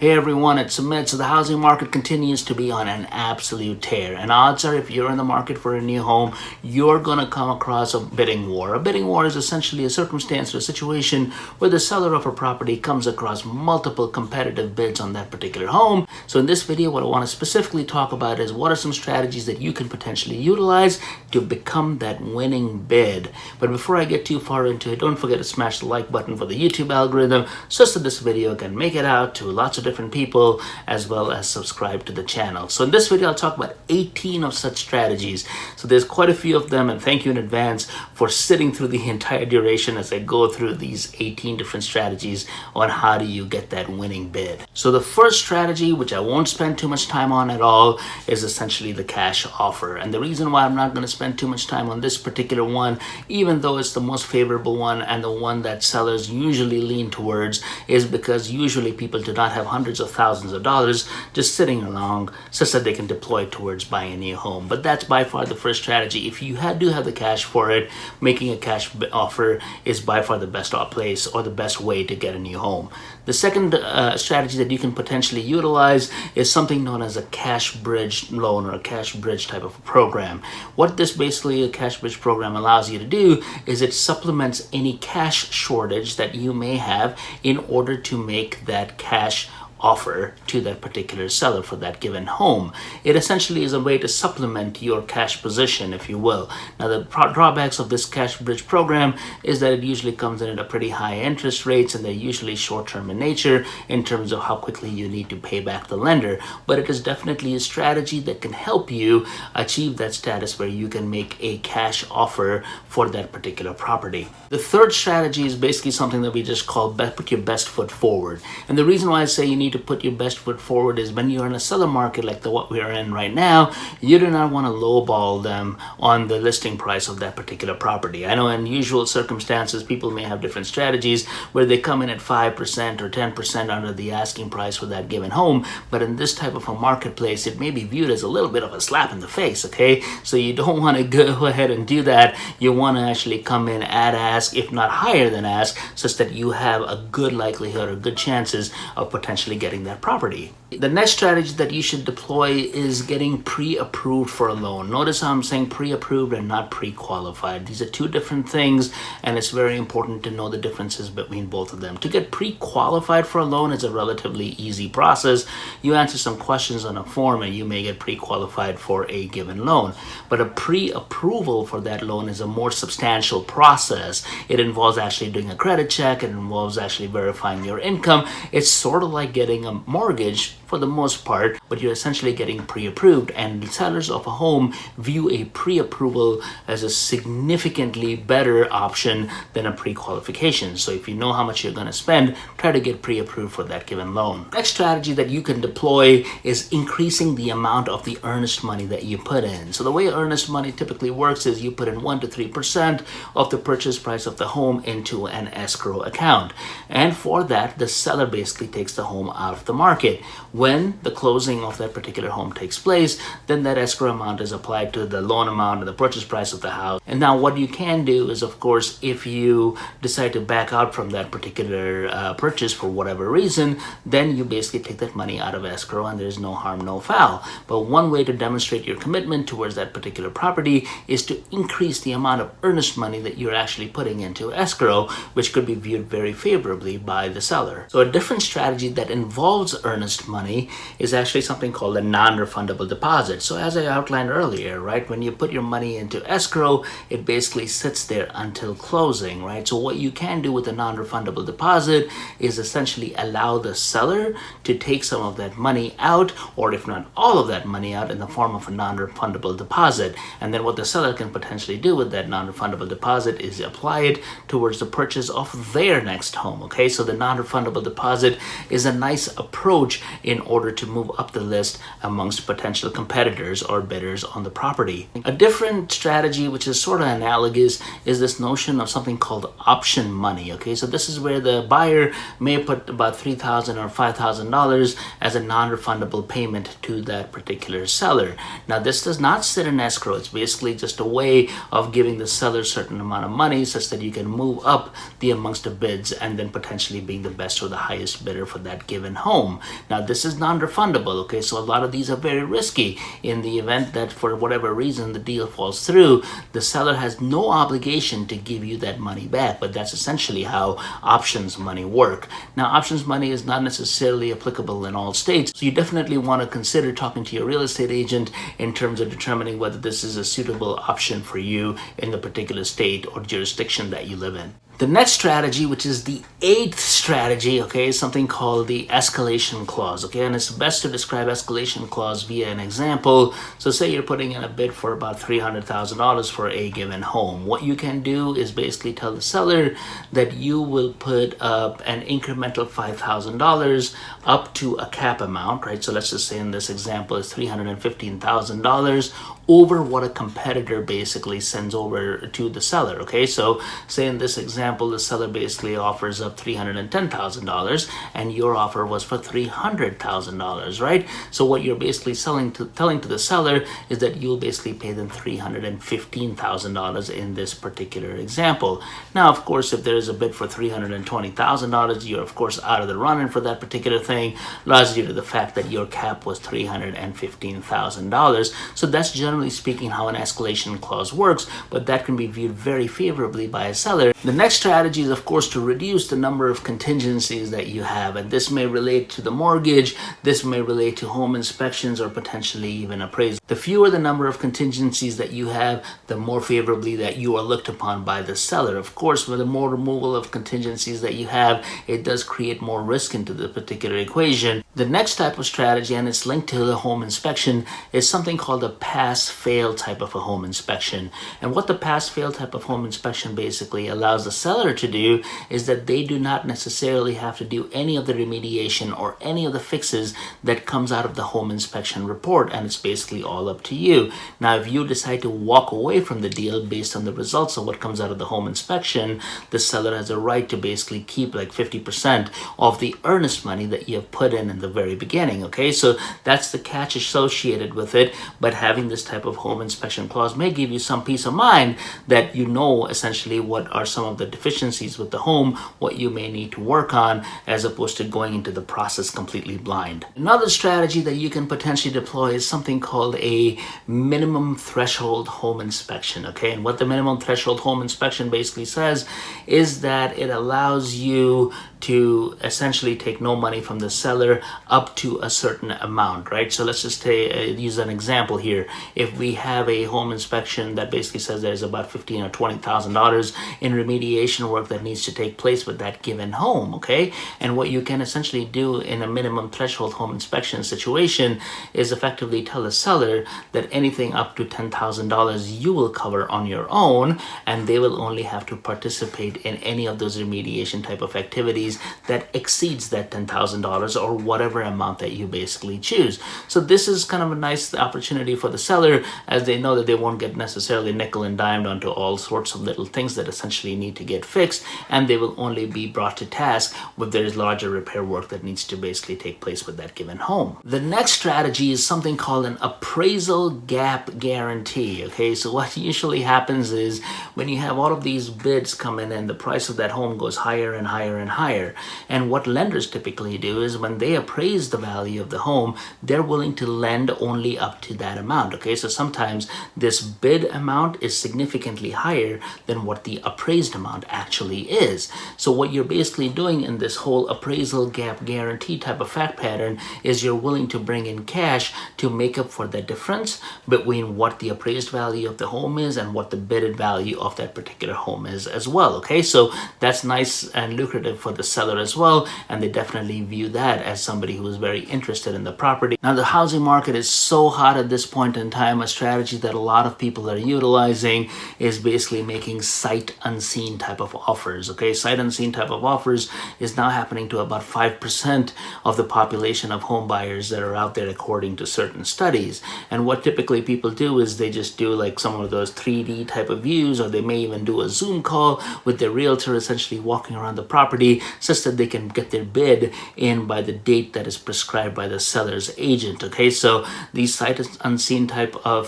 Hey everyone, it's Sumit. So the housing market continues to be on an absolute tear. And odds are if you're in the market for a new home, you're going to come across a bidding war. A bidding war is essentially a circumstance or a situation where the seller of a property comes across multiple competitive bids on that particular home. So in this video, what I want to specifically talk about is what are some strategies that you can potentially utilize to become that winning bid. But before I get too far into it, don't forget to smash the like button for the YouTube algorithm so that this video can make it out to lots of different people, as well as subscribe to the channel. So in this video, I'll talk about 18 of such strategies. So there's quite a few of them, and thank you in advance for sitting through the entire duration as I go through these 18 different strategies on how do you get that winning bid. So the first strategy, which I won't spend too much time on at all, is essentially the cash offer. And the reason why I'm not going to spend too much time on this particular one, even though it's the most favorable one and the one that sellers usually lean towards, is because usually people do not have hundreds of thousands of dollars just sitting along such that they can deploy towards buying a new home. But that's by far the first strategy. If you do have the cash for it, making a cash offer is by far the best place or the best way to get a new home. The second strategy that you can potentially utilize is something known as a cash bridge loan or a cash bridge type of program. What this basically, a cash bridge program, allows you to do is it supplements any cash shortage that you may have in order to make that cash offer to that particular seller for that given home. It essentially is a way to supplement your cash position, if you will. Now, the drawbacks of this cash bridge program is that it usually comes in at a pretty high interest rates, and they're usually short-term in nature in terms of how quickly you need to pay back the lender. But it is definitely a strategy that can help you achieve that status where you can make a cash offer for that particular property. The third strategy is basically something that we just call put your best foot forward. And the reason why I say you need to put your best foot forward is when you're in a seller market like what we are in right now, you do not want to lowball them on the listing price of that particular property. I know in usual circumstances, people may have different strategies where they come in at 5% or 10% under the asking price for that given home. But in this type of a marketplace, it may be viewed as a little bit of a slap in the face, okay? So you don't want to go ahead and do that. You want to actually come in at ask, if not higher than ask, such that you have a good likelihood or good chances of potentially getting that property. The next strategy that you should deploy is getting pre-approved for a loan. Notice how I'm saying pre-approved and not pre-qualified. These are two different things, and it's very important to know the differences between both of them. To get pre-qualified for a loan is a relatively easy process. You answer some questions on a form and you may get pre-qualified for a given loan. But a pre-approval for that loan is a more substantial process. It involves actually doing a credit check. It involves actually verifying your income. It's sort of like getting a mortgage for the most part, but you're essentially getting pre-approved, and sellers of a home view a pre-approval as a significantly better option than a pre-qualification. So if you know how much you're going to spend, try to get pre-approved for that given loan. Next strategy that you can deploy is increasing the amount of the earnest money that you put in. So the way earnest money typically works is you put in 1 to 3% of the purchase price of the home into an escrow account, and for that the seller basically takes the home out of the market. When the closing of that particular home takes place, then that escrow amount is applied to the loan amount and the purchase price of the house. And now what you can do is, of course, if you decide to back out from that particular purchase for whatever reason, then you basically take that money out of escrow and there's no harm, no foul. But one way to demonstrate your commitment towards that particular property is to increase the amount of earnest money that you're actually putting into escrow, which could be viewed very favorably by the seller. So a different strategy that involves earnest money is actually something called a non-refundable deposit. So as I outlined earlier, right, when you put your money into escrow, it basically sits there until closing, right? So what you can do with a non-refundable deposit is essentially allow the seller to take some of that money out, or if not all of that money out, in the form of a non-refundable deposit. And then what the seller can potentially do with that non-refundable deposit is apply it towards the purchase of their next home, okay? So the non-refundable deposit is a nice approach in in order to move up the list amongst potential competitors or bidders on the property. A different strategy, which is sort of analogous, is this notion of something called option money. Okay, so this is where the buyer may put about $3,000 or $5,000 as a non-refundable payment to that particular seller. Now, this does not sit in escrow. It's basically just a way of giving the seller a certain amount of money such that you can move up the amongst the bids and then potentially being the best or the highest bidder for that given home. Now, this is non-refundable. Okay, so a lot of these are very risky. In the event that for whatever reason the deal falls through, the seller has no obligation to give you that money back, but that's essentially how options money work. Now, options money is not necessarily applicable in all states, so you definitely want to consider talking to your real estate agent in terms of determining whether this is a suitable option for you in the particular state or jurisdiction that you live in. The next strategy, which is the eighth strategy, okay, is something called the escalation clause, okay, and it's best to describe escalation clause via an example. So say you're putting in a bid for about $300,000 for a given home. What you can do is basically tell the seller that you will put up an incremental $5,000 up to a cap amount, right? So let's just say in this example is $315,000 over what a competitor basically sends over to the seller. Okay, so say in this example the seller basically offers up $310,000 and your offer was for $300,000, right? So what you're basically telling to the seller is that you'll basically pay them $315,000 in this particular example. Now, of course, if there is a bid for $320,000, you're of course out of the running for that particular thing, largely due to the fact that your cap was $315,000. So that's generally speaking how an escalation clause works, but that can be viewed very favorably by a seller. The next strategy is of course to reduce the number of contingencies that you have, and this may relate to the mortgage, this may relate to home inspections, or potentially even appraisal. The fewer the number of contingencies that you have, the more favorably that you are looked upon by the seller. Of course, with the more removal of contingencies that you have, it does create more risk into the particular equation. The next type of strategy, and it's linked to the home inspection, is something called a pass-fail type of a home inspection. And what the pass-fail type of home inspection basically allows the seller to do is that they do not necessarily have to do any of the remediation or any of the fixes that comes out of the home inspection report, and it's basically all up to you. Now, if you decide to walk away from the deal based on the results of what comes out of the home inspection, the seller has a right to basically keep like 50% of the earnest money that you have put in the very beginning. Okay, so that's the catch associated with it, but having this type of home inspection clause may give you some peace of mind that you know essentially what are some of the deficiencies with the home, what you may need to work on, as opposed to going into the process completely blind. Another strategy that you can potentially deploy is something called a minimum threshold home inspection. Okay, and what the minimum threshold home inspection basically says is that it allows you to essentially take no money from the seller up to a certain amount, right? So let's just use an example here. If we have a home inspection that basically says there's about $15,000 or $20,000 in remediation work that needs to take place with that given home, okay? And what you can essentially do in a minimum threshold home inspection situation is effectively tell the seller that anything up to $10,000 you will cover on your own, and they will only have to participate in any of those remediation type of activities that exceeds that $10,000 or whatever amount that you basically choose. So this is kind of a nice opportunity for the seller, as they know that they won't get necessarily nickel and dimed onto all sorts of little things that essentially need to get fixed, and they will only be brought to task when there is larger repair work that needs to basically take place with that given home. The next strategy is something called an appraisal gap guarantee. Okay, so what usually happens is when you have all of these bids come in and the price of that home goes higher and higher and higher, and what lenders typically do is when they appraise the value of the home, they're willing to lend only up to that amount. Okay, so sometimes this bid amount is significantly higher than what the appraised amount actually is. So what you're basically doing in this whole appraisal gap guarantee type of fact pattern is you're willing to bring in cash to make up for the difference between what the appraised value of the home is and what the bidded value of that particular home is as well. Okay, so that's nice and lucrative for the the seller as well, and they definitely view that as somebody who is very interested in the property. Now, the housing market is so hot at this point in time. A strategy that a lot of people are utilizing is basically making sight unseen type of offers. Okay, sight unseen type of offers is now happening to about 5% of the population of home buyers that are out there according to certain studies. And what typically people do is they just do like some of those 3D type of views, or they may even do a Zoom call with their realtor essentially walking around the property such that they can get their bid in by the date that is prescribed by the seller's agent. Okay, so these sight unseen type of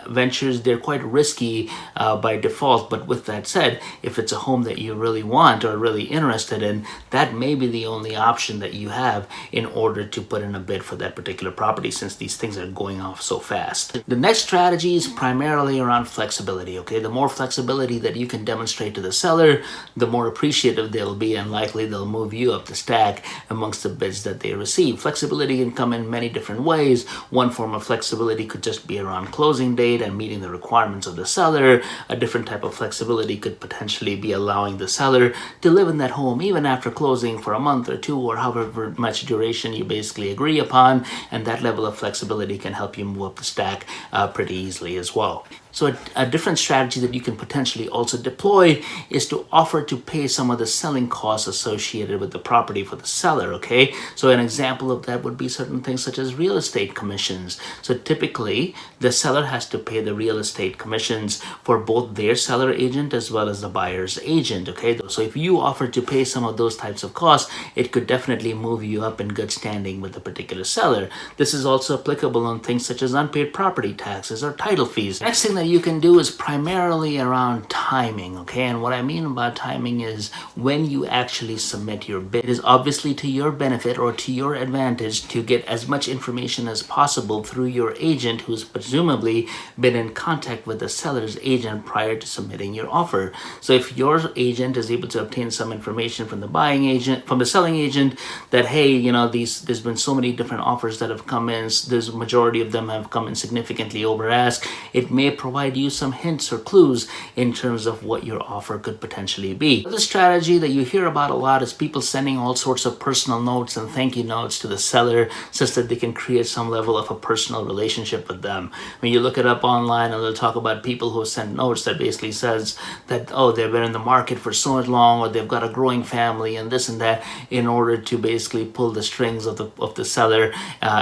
ventures, they're quite risky by default. But with that said, if it's a home that you really want or really interested in, that may be the only option that you have in order to put in a bid for that particular property, since these things are going off so fast. The next strategy is primarily around flexibility. Okay, the more flexibility that you can demonstrate to the seller, the more appreciative they'll be, and likely they'll move you up the stack amongst the bids that they receive. Flexibility can come in many different ways. One form of flexibility could just be around closing date and meeting the requirements of the seller. A different type of flexibility could potentially be allowing the seller to live in that home even after closing for a month or two, or however much duration you basically agree upon, and that level of flexibility can help you move up the stack pretty easily as well. So a different strategy that you can potentially also deploy is to offer to pay some of the selling costs associated with the property for the seller, okay? So an example of that would be certain things such as real estate commissions. So typically, the seller has to pay the real estate commissions for both their seller agent as well as the buyer's agent, okay? So if you offer to pay some of those types of costs, it could definitely move you up in good standing with the particular seller. This is also applicable on things such as unpaid property taxes or title fees. Next thing that you can do is primarily around timing, okay? And what I mean about timing is when you actually submit your bid. It is obviously to your benefit or to your advantage to get as much information as possible through your agent, who's presumably been in contact with the seller's agent prior to submitting your offer. So if your agent is able to obtain some information from the buying agent, from the selling agent, that hey, you know, there's been so many different offers that have come in, there's majority of them have come in significantly over ask, it may provide you some hints or clues in terms of what your offer could potentially be. The strategy that you hear about a lot is people sending all sorts of personal notes and thank you notes to the seller such that they can create some level of a personal relationship with them. When you look it up online, and they'll talk about people who send notes that basically says that, oh, they've been in the market for so long, or they've got a growing family and this and that, in order to basically pull the strings of the seller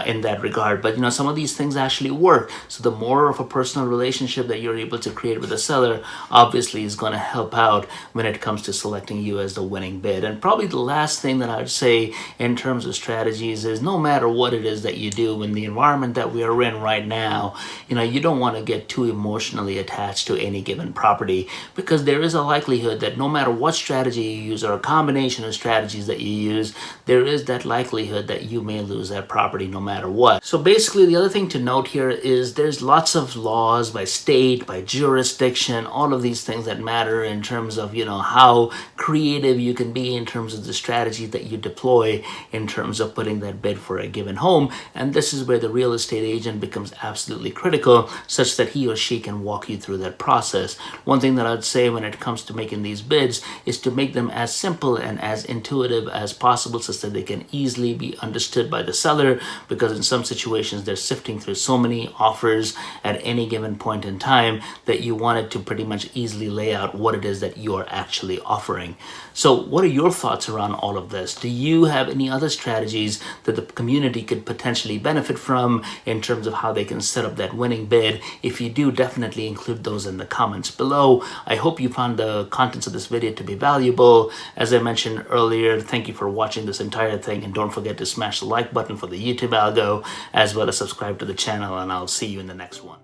in that regard. But you know, some of these things actually work. So the more of a personal relationship that you're able to create with the seller obviously is going to help out when it comes to selecting you as the winning bid. And probably the last thing that I would say in terms of strategies is, no matter what it is that you do in the environment that we are in right now, you know, you don't want to get too emotionally attached to any given property, because there is a likelihood that no matter what strategy you use, or a combination of strategies that you use, there is that likelihood that you may lose that property no matter what. So basically, the other thing to note here is there's lots of laws by state, by jurisdiction, all of these things that matter in terms of, you know, how creative you can be in terms of the strategy that you deploy in terms of putting that bid for a given home. And this is where the real estate agent becomes absolutely critical, such that he or she can walk you through that process. One thing that I'd say when it comes to making these bids is to make them as simple and as intuitive as possible, so that they can easily be understood by the seller, because in some situations they're sifting through so many offers at any given point in time that you want it to pretty much easily lay out what it is that you're actually offering. So what are your thoughts around all of this? Do you have any other strategies that the community could potentially benefit from in terms of how they can set up that winning bid? If you do, definitely include those in the comments below. I hope you found the contents of this video to be valuable. As I mentioned earlier, thank you for watching this entire thing, and don't forget to smash the like button for the YouTube algo, as well as subscribe to the channel, and I'll see you in the next one.